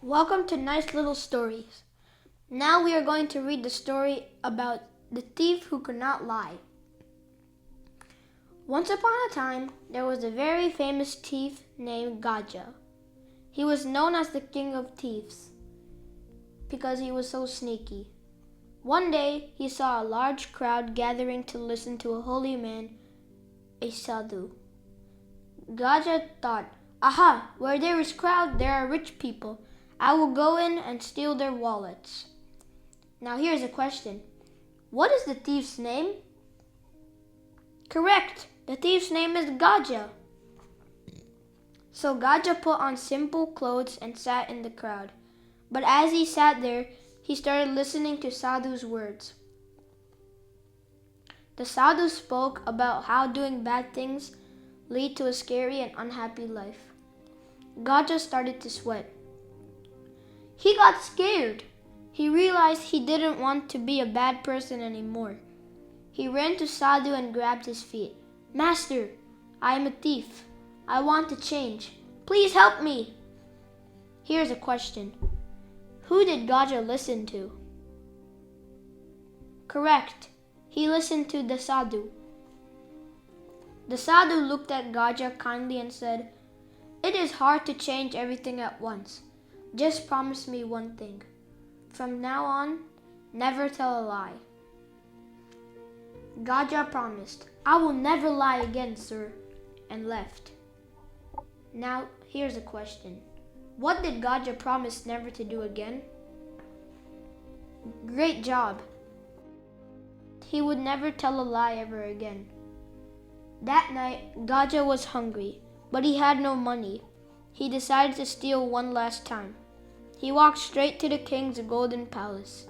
Welcome to Nice Little Stories. Now we are going to read the story about the thief who could not lie. Once upon a time, there was a very famous thief named Gaja. He was known as the king of thieves because he was so sneaky. One day, he saw a large crowd gathering to listen to a holy man, a sadhu. Gaja thought, "Aha, where there is crowd, there are rich people. I will go in and steal their wallets." Now here's a question. What is the thief's name? Correct. The thief's name is Gaja. So Gaja put on simple clothes and sat in the crowd. But as he sat there, he started listening to Sadhu's words. The Sadhu spoke about how doing bad things lead to a scary and unhappy life. Gaja started to sweat. He got scared. He realized he didn't want to be a bad person anymore. He ran to Sadhu and grabbed his feet. "Master, I am a thief. I want to change. Please help me." Here's a question. Who did Gaja listen to? Correct. He listened to the Sadhu. The Sadhu looked at Gaja kindly and said, "It is hard to change everything at once. Just promise me one thing. From now on, never tell a lie." Gaja promised, "I will never lie again, sir," and left. Now, here's a question. What did Gaja promise never to do again? Great job. He would never tell a lie ever again. That night, Gaja was hungry, but he had no money. He decided to steal one last time. He walked straight to the king's golden palace.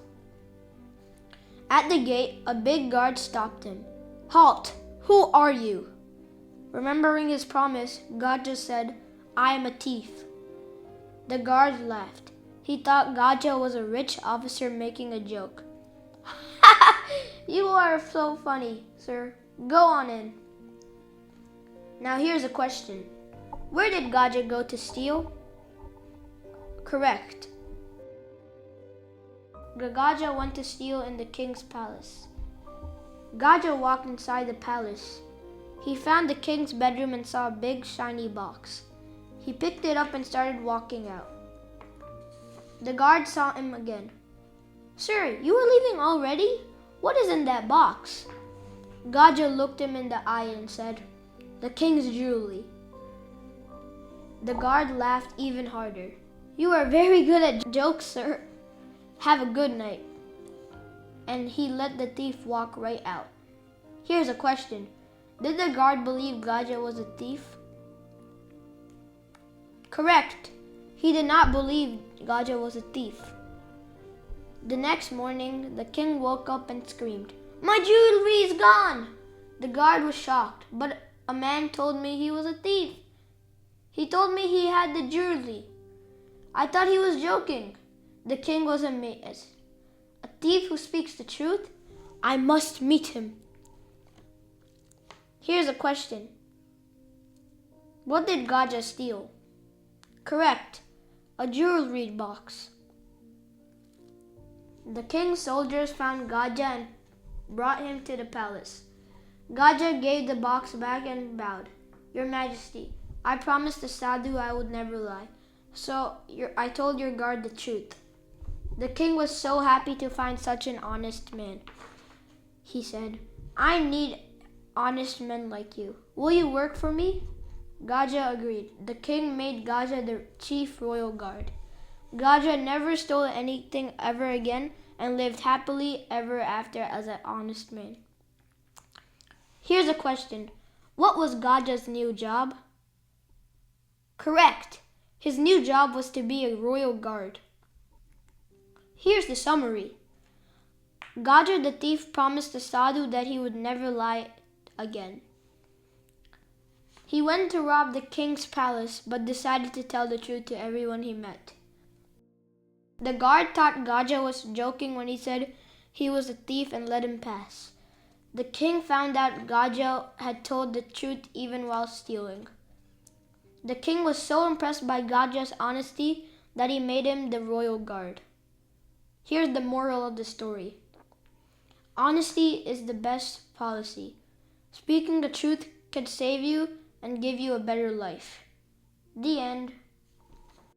At the gate, a big guard stopped him. "Halt! Who are you?" Remembering his promise, Gaja said, "I am a thief." The guard laughed. He thought Gaja was a rich officer making a joke. "You are so funny, sir. Go on in." Now here's a question. Where did Gaja go to steal? Correct. Gaja went to steal in the king's palace. Gaja walked inside the palace. He found the king's bedroom and saw a big shiny box. He picked it up and started walking out. The guard saw him again. "Sir, you are leaving already? What is in that box?" Gaja looked him in the eye and said, "The king's jewelry." The guard laughed even harder. "You are very good at jokes, sir. Have a good night." And he let the thief walk right out. Here's a question. Did the guard believe Gaja was a thief? Correct. He did not believe Gaja was a thief. The next morning, the king woke up and screamed, "My jewelry is gone!" The guard was shocked, but a man told me he was a thief. He told me he had the jewelry. I thought he was joking. The king was amazed. A thief who speaks the truth? I must meet him. Here's a question. What did Gaja steal? Correct. A jewelry box. The king's soldiers found Gaja and brought him to the palace. Gaja gave the box back and bowed. "Your Majesty, I promised the Sadhu I would never lie. So I told your guard the truth." The king was so happy to find such an honest man. He said, "I need honest men like you. Will you work for me?" Gaja agreed. The king made Gaja the chief royal guard. Gaja never stole anything ever again and lived happily ever after as an honest man. Here's a question. What was Gaja's new job? Correct. His new job was to be a royal guard. Here's the summary. Gaja the thief promised the Sadhu that he would never lie again. He went to rob the king's palace but decided to tell the truth to everyone he met. The guard thought Gaja was joking when he said he was a thief and let him pass. The king found out Gaja had told the truth even while stealing. The king was so impressed by Gaja's honesty that he made him the royal guard. Here's the moral of the story. Honesty is the best policy. Speaking the truth can save you and give you a better life. The end.